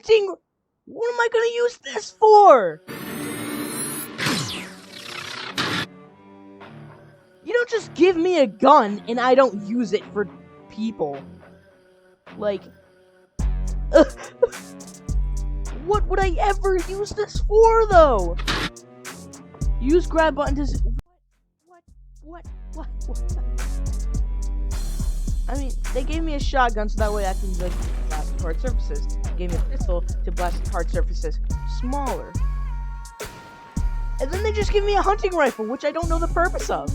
hunting. What am I gonna use this for? You don't just give me a gun and I don't use it for people. Like, what would I ever use this for, though? Use grab button to... What? I mean, they gave me a shotgun so that way I can, like, blast hard surfaces. They gave me a pistol to blast hard surfaces smaller. And then they just give me a hunting rifle, which I don't know the purpose of.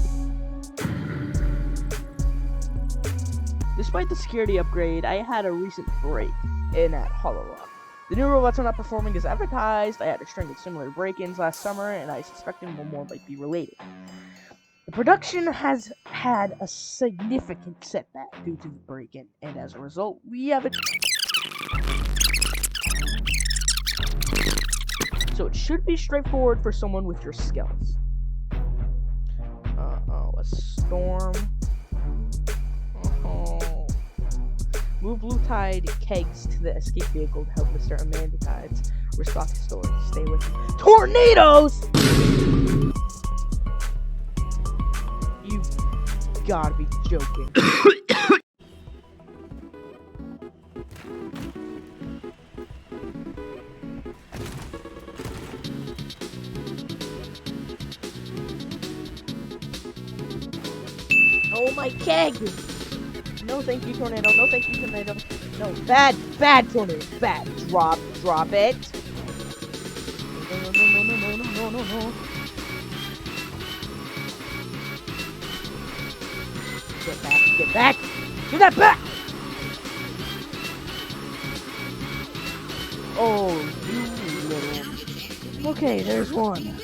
Despite the security upgrade, I had a recent break in at Hollow Rock. The new robots are not performing as advertised. I had a string of similar break-ins last summer, and I suspect more might be related. The production has had a significant setback due to the break-in, and as a result, we have a... So it should be straightforward for someone with your skills. A storm... Move blue tide kegs to the escape vehicle to help Mr. Amanda Tides restock the store. Stay with me. Tornadoes! You gotta be joking. Oh, my keg! No thank you, tornado. No thank you, tornado. No, bad tornado. Bad. Drop it. No. Get back. Give that back. Oh, you little. Okay, there's one.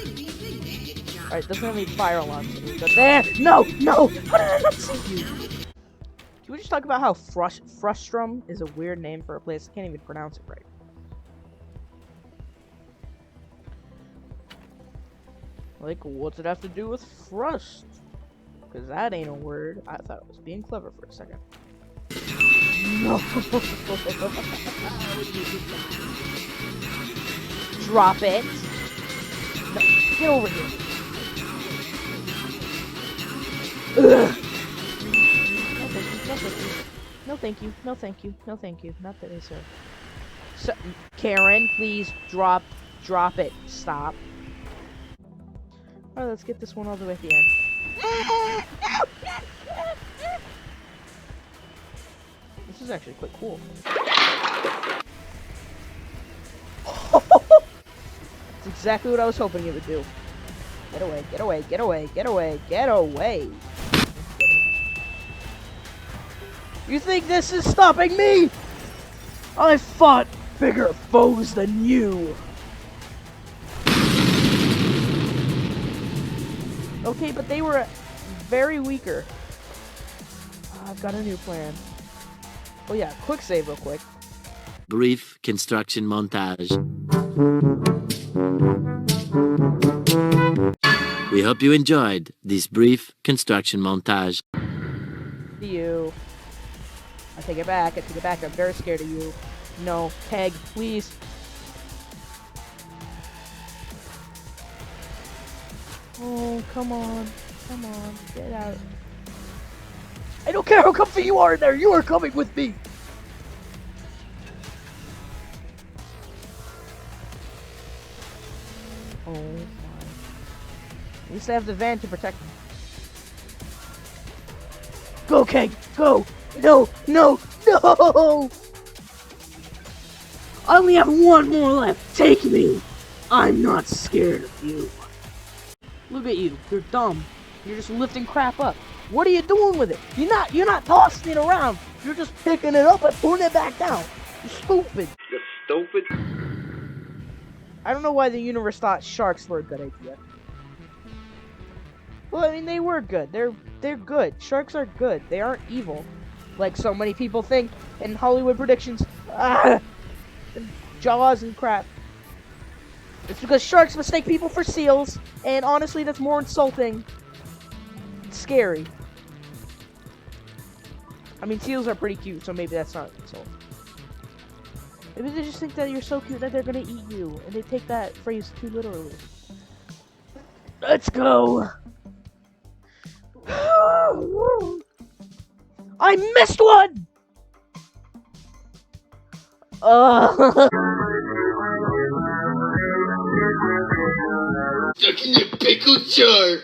Alright, doesn't have any fire alarms. There. No. How did I not see you? Can we just talk about how Frustrum is a weird name for a place? I can't even pronounce it right. Like, what's it have to do with Frust? Because that ain't a word. I thought it was being clever for a second. No. Drop it. No, get over here. Ugh. No thank you. Not today, sir. So, Karen, please drop it. Stop. Alright, let's get this one all the way at the end. This is actually quite cool. That's exactly what I was hoping it would do. Get away. You think this is stopping me? I fought bigger foes than you. Okay, but they were very weaker. I've got a new plan. Oh yeah, quick save real quick. Brief construction montage. We hope you enjoyed this brief construction montage. See you. I take it back. I'm very scared of you. No, Peg, please. Oh, come on, get out. I don't care how comfy you are in there. You are coming with me. Oh my. At least I have the van to protect me. Go, Keg, go. No! I only have one more left. Take me. I'm not scared of you. Look at you. You're dumb. You're just lifting crap up. What are you doing with it? You're not tossing it around. You're just picking it up and putting it back down. You're stupid. I don't know why the universe thought sharks were a good idea. Well, I mean, they were good. They're good. Sharks are good. They aren't evil, like so many people think in Hollywood predictions. Jaws and crap. It's because sharks mistake people for seals, and honestly, that's more insulting. It's scary. I mean, seals are pretty cute, so maybe that's not insulting. Maybe they just think that you're so cute that they're gonna eat you, and they take that phrase too literally. Let's go! I missed one! Stuck in a pickle jar.